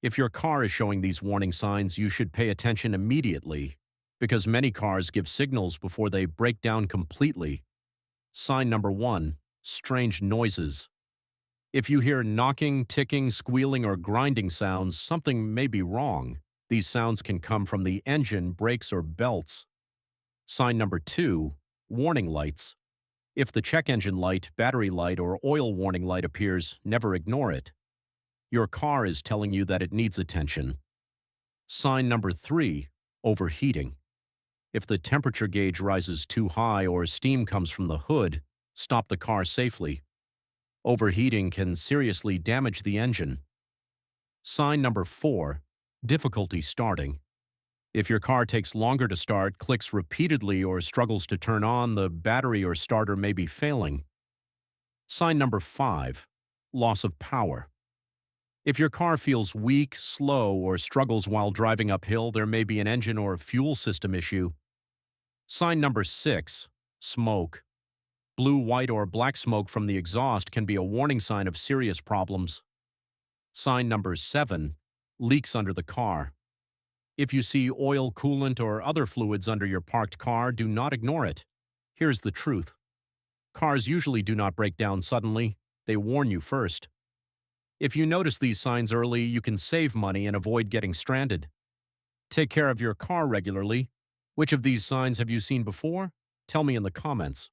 If your car is showing these warning signs, you should pay attention immediately because many cars give signals before they break down completely. Sign number 1, strange noises. If you hear knocking, ticking, squealing, or grinding sounds, something may be wrong. These sounds can come from the engine, brakes, or belts. Sign number 2, warning lights. If the check engine light, battery light, or oil warning light appears, never ignore it. Your car is telling you that it needs attention. Sign number 3, overheating. If the temperature gauge rises too high or steam comes from the hood, stop the car safely. Overheating can seriously damage the engine. Sign number 4, difficulty starting. If your car takes longer to start, clicks repeatedly, or struggles to turn on, the battery or starter may be failing. Sign number 5, loss of power. If your car feels weak, slow, or struggles while driving uphill, there may be an engine or fuel system issue. Sign number 6, smoke. Blue, white, or black smoke from the exhaust can be a warning sign of serious problems. Sign number 7, leaks under the car. If you see oil, coolant, or other fluids under your parked car, do not ignore it. Here's the truth. Cars usually do not break down suddenly. They warn you first. If you notice these signs early, you can save money and avoid getting stranded. Take care of your car regularly. Which of these signs have you seen before? Tell me in the comments.